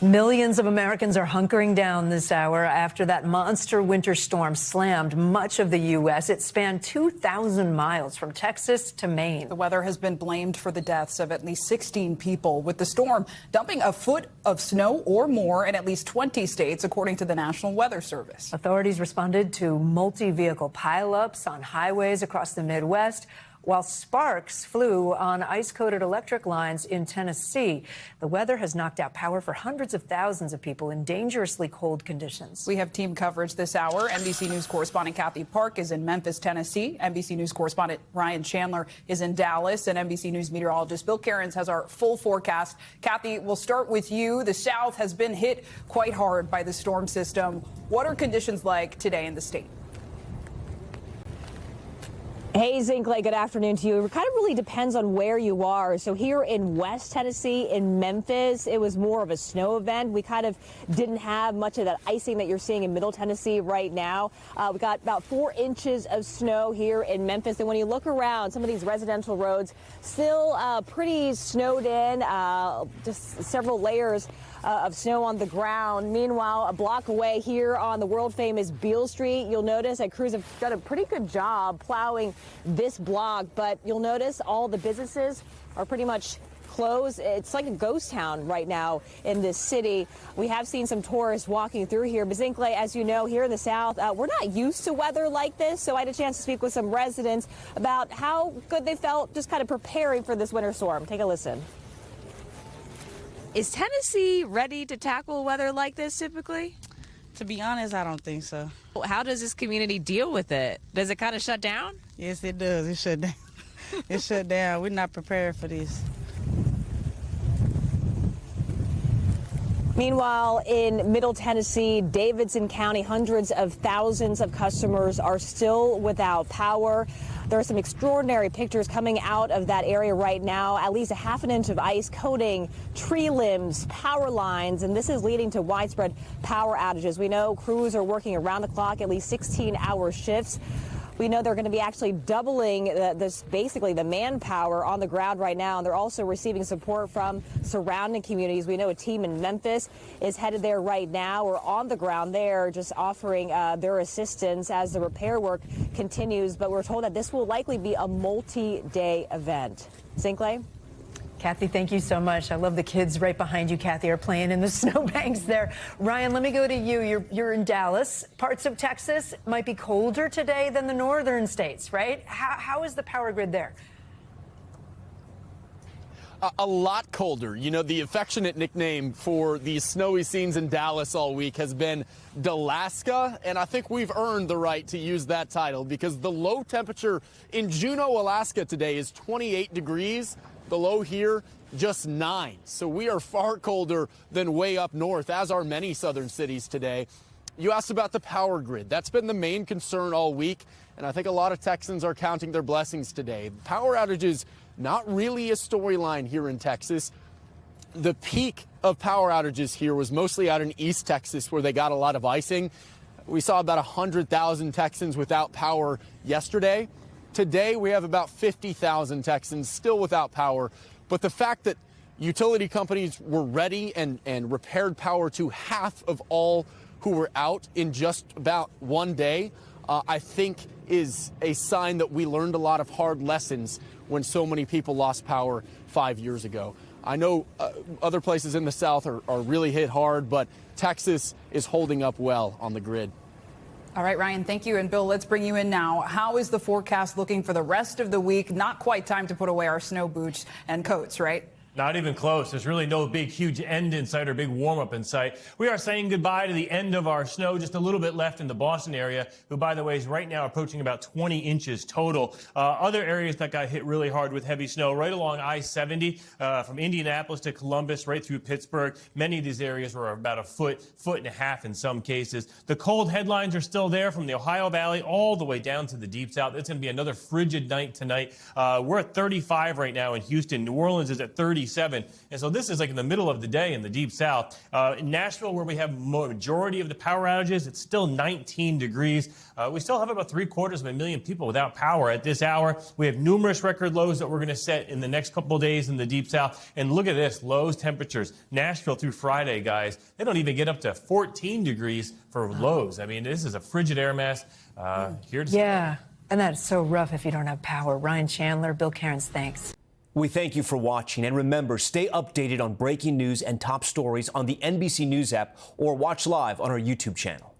Millions of Americans are hunkering down this hour after that monster winter storm slammed much of the U.S. It spanned 2,000 miles from Texas to Maine. The weather has been blamed for the deaths of at least 16 people, with the storm dumping a foot of snow or more in at least 20 states, according to the National Weather Service. Authorities responded to multi-vehicle pileups on highways across the Midwest, while sparks flew on ice-coated electric lines in Tennessee. The weather has knocked out power for hundreds of thousands of people in dangerously cold conditions. We have team coverage this hour. NBC News correspondent Kathy Park is in Memphis, Tennessee. NBC News correspondent Ryan Chandler is in Dallas. And NBC News meteorologist Bill Cairns has our full forecast. Kathy, we'll start with you. The South has been hit quite hard by the storm system. What are conditions like today in the state? Hey, Zinkley, good afternoon to you. It kind of really depends on where you are. So here in West Tennessee, in Memphis, it was more of a snow event. We kind of didn't have much of that icing that you're seeing in Middle Tennessee right now. We got about 4 inches of snow here in Memphis. And when you look around, some of these residential roads still pretty snowed in, just several layers of snow on the ground. Meanwhile, a block away here on the world famous Beale Street, you'll notice that crews have done a pretty good job plowing this block, but you'll notice all the businesses are pretty much closed. It's like a ghost town right now in this city. We have seen some tourists walking through here, but Zinkley, as you know, here in the South, we're not used to weather like this, so I had a chance to speak with some residents about how good they felt just kind of preparing for this winter storm. Take a listen. Is Tennessee ready to tackle weather like this typically? To be honest, I don't think so. How does this community deal with it? Does it kind of shut down? Yes, it does. It shut down. It shut down. We're not prepared for this. Meanwhile, in Middle Tennessee, Davidson County, hundreds of thousands of customers are still without power. There are some extraordinary pictures coming out of that area right now. At least a ½ an inch of ice coating tree limbs, power lines, and this is leading to widespread power outages. We know crews are working around the clock, at least 16-hour shifts. We know they're going to be actually doubling basically the manpower on the ground right now, and they're also receiving support from surrounding communities. We know a team in Memphis is headed there right now, or on the ground there, just offering their assistance as the repair work continues. But we're told that this will likely be a multi-day event. Zinkley? Kathy, thank you so much. I love the kids right behind you, Kathy, are playing in the snowbanks there. Ryan, let me go to you. You're in Dallas. Parts of Texas might be colder today than the northern states, right? How is the power grid there? A lot colder. You know, the affectionate nickname for these snowy scenes in Dallas all week has been Dalaska, and I think we've earned the right to use that title because the low temperature in Juneau, Alaska today is 28 degrees. The low here, just 9. So we are far colder than way up north, as are many southern cities today. You asked about the power grid. That's been the main concern all week, and I think a lot of Texans are counting their blessings today. Power outages, not really a storyline here in Texas. The peak of power outages here was mostly out in East Texas, where they got a lot of icing. We saw about 100,000 Texans without power yesterday. Today, we have about 50,000 Texans still without power. But the fact that utility companies were ready and repaired power to half of all who were out in just about one day, I think is a sign that we learned a lot of hard lessons when so many people lost power 5 years ago. I know other places in the South are really hit hard, but Texas is holding up well on the grid. All right, Ryan, thank you. And Bill, let's bring you in now. How is the forecast looking for the rest of the week? Not quite time to put away our snow boots and coats, right? Not even close. There's really no big, huge end in sight or big warm-up in sight. We are saying goodbye to the end of our snow. Just a little bit left in the Boston area, who, by the way, is right now approaching about 20 inches total. Other areas that got hit really hard with heavy snow, right along I-70, from Indianapolis to Columbus, right through Pittsburgh. Many of these areas were about a foot and a half in some cases. The cold headlines are still there from the Ohio Valley all the way down to the Deep South. It's going to be another frigid night tonight. We're at 35 right now in Houston. New Orleans is at 30. 37. And so this is like in the middle of the day in the Deep South. In Nashville, where we have majority of the power outages, it's still 19 degrees. We still have about 750,000 people without power at this hour. We have numerous record lows that we're going to set in the next couple of days in the Deep South. And look at this, lows temperatures. Nashville through Friday, guys, they don't even get up to 14 degrees for lows. I mean, this is a frigid air mass here to Yeah, and that's so rough if you don't have power. Ryan Chandler, Bill Cairns, thanks. We thank you for watching, and remember, stay updated on breaking news and top stories on the NBC News app or watch live on our YouTube channel.